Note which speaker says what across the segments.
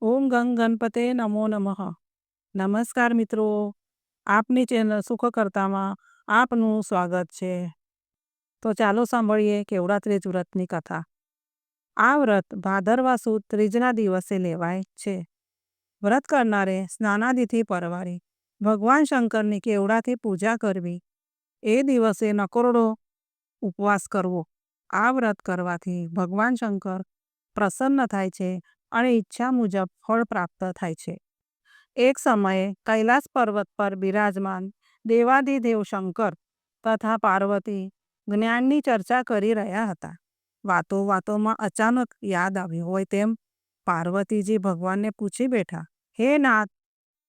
Speaker 1: ઓમ ગંગ ગણપતે નમો નમઃ. નમસ્કાર મિત્રો, આપની ચેનલ સુખકર્તામાં આપનું સ્વાગત છે. તો ચાલો સાંભળીએ કેવડાત્રી વ્રતની કથા. આ વ્રત ભાદરવા સુદ ત્રીજના દિવસે લેવાય છે. વ્રત કરનારે સ્નાનાદિથી પરવારી ભગવાન શંકરની કેવડાથી પૂજા કરવી. એ દિવસે નકોરડો ઉપવાસ કરવો. આ વ્રત કરવાથી ભગવાન શંકર પ્રસન્ન થાય છે અને ઈચ્છા મુજબ ફળ પ્રાપ્ત થાય છે. એક સમયે કૈલાસ પર્વત પર બિરાજમાન દેવાધિદેવ શંકર તથા પાર્વતી જ્ઞાનની ચર્ચા કરી રહ્યા હતા. વાતોમાં અચાનક યાદ આવ્યું હોય તેમ પાર્વતીજી ભગવાનને પૂછી બેઠા, હે નાથ,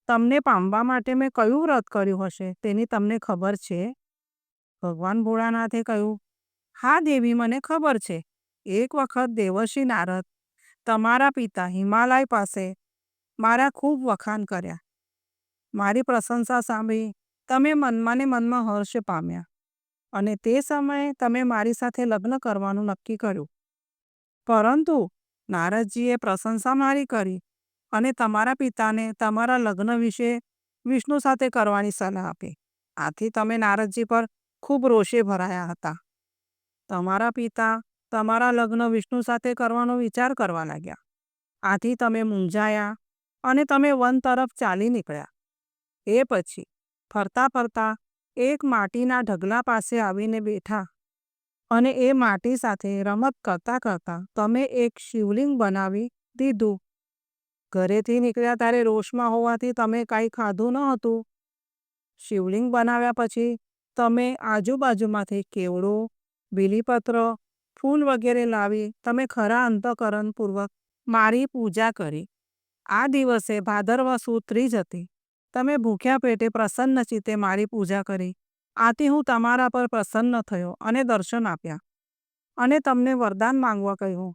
Speaker 1: તમને પામવા માટે મેં કયું વ્રત કર્યું હશે તેની તમને ખબર છે? ભગવાન ભોળાનાથે કહ્યું, હા દેવી, મને ખબર છે. એક વખત દેવર્ષિ નારદ તમારા પિતા હિમાલય પાસે મારા ખૂબ વખાણ કર્યા. મારી પ્રશંસા સાંભળી તમે મનમાં ને મનમાં હર્ષ પામ્યા અને તે સમયે તમે મારી સાથે લગ્ન કરવાનું નક્કી કર્યું. પરંતુ નારદજીએ પ્રશંસા મારી કરી અને તમારા પિતાને તમારા લગ્ન વિશે વિષ્ણુ સાથે કરવાની સલાહ આપી. આથી તમે નારદજી પર ખૂબ રોષે ભરાયા હતા. તમારા પિતા તમારા લગ્ન વિષ્ણુ સાથે કરવાનો વિચાર કરવા લાગ્યા. આથી તમે મૂંઝાયા અને તમે વન તરફ ચાલી નીકળ્યા. એ પછી ફરતા ફરતા એક માટીના ઢગલા પાસે આવીને બેઠા અને એ માટી સાથે રમત કરતા કરતા તમે એક શિવલિંગ બનાવી દીધું. ઘરેથી નીકળ્યા ત્યારે રોષમાં હોવાથી તમે કાંઈ ખાધું ન હતું. શિવલિંગ બનાવ્યા પછી તમે આજુબાજુમાંથી કેવડો, બીલીપત્ર, ફૂલ વગેરે લાવી તમે ખરા અંતઃકરણપૂર્વક મારી પૂજા કરી. આ દિવસે ભાદરવા સુદ ત્રીજ હતી. તમે ભૂખ્યા પેટે પ્રસન્ન ચિત્તે મારી પૂજા કરી. આથી હું તમારા પર પ્રસન્ન થયો અને દર્શન આપ્યા અને તમને વરદાન માંગવા કહ્યું.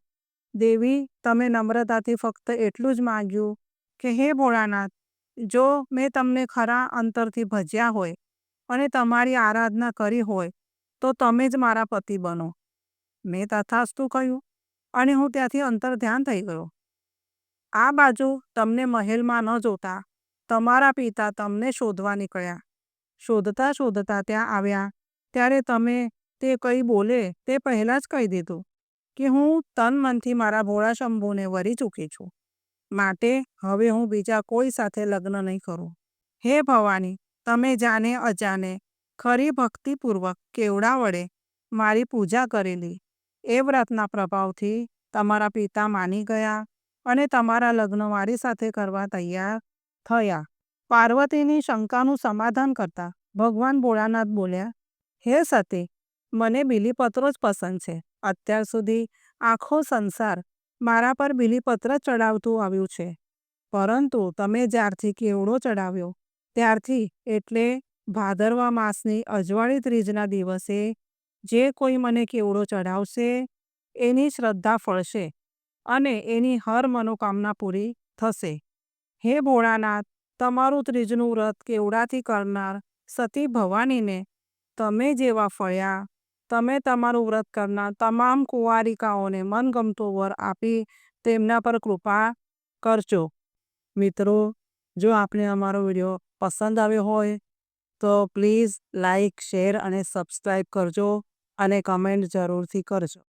Speaker 1: દેવી, તમે નમ્રતાથી ફક્ત એટલું જ માંગ્યું કે હે ભોળાનાથ, જો મેં તમને ખરા અંતરથી ભજ્યા હોય અને તમારી આરાધના કરી હોય તો તમે જ મારા પતિ બનો. મેં તથાસ્તુ કહ્યું અને હું ત્યાંથી અંતર ધ્યાન થઈ ગયો. આ બાજુ તમને મહેલમાં ન જોતા તમારા પિતા તમને શોધવા નીકળ્યા. શોધતા શોધતા ત્યાં આવ્યા ત્યારે તમે તે કંઈ બોલે તે પહેલાં જ કહી દીધું કે હું તન મનથી મારા ભોળા શંભુને વરી ચૂકી છું. માટે હવે હું બીજા કોઈ સાથે લગ્ન નહીં કરું. હે ભવાની, તમે જાણે અજાણે ખરી ભક્તિપૂર્વક કેવડા વડે મારી પૂજા કરેલી. એ વ્રતના પ્રભાવથી તમારા પિતા માની ગયા અને તમારા લગ્ન મારી સાથે કરવા તૈયાર થયા. પાર્વતીની શંકાનું સમાધાન કરતા ભગવાન ભોળાનાથ બોલ્યા, હે સતી, મને બીલીપત્રો જ પસંદ છે. અત્યાર સુધી આખો સંસાર મારા પર બીલીપત્ર ચડાવતું આવ્યું છે, પરંતુ તમે જ્યારથી કેવડો ચડાવ્યો ત્યારથી, એટલે ભાદરવા માસની અજવાળી ત્રીજના દિવસે જે કોઈ મને કેવડો ચડાવશે એની શ્રદ્ધા ફળશે અને એની હર મનોકામના પૂરી થશે. હે ભોળાનાથ, તમારું ત્રીજનું વ્રત કેવડાથી કરનાર સતી ભવાનીને તમે જેવા ફળ્યા, તમે તમારું વ્રત કરનાર તમામ કુંવારિકાઓને મનગમતો વર આપી તેમના પર કૃપા કરજો. મિત્રો, જો આપને અમારો વિડીયો પસંદ આવ્યો હોય તો પ્લીઝ લાઈક, શેર અને સબસ્ક્રાઈબ કરજો અને કમેન્ટ જરૂરથી કરજો.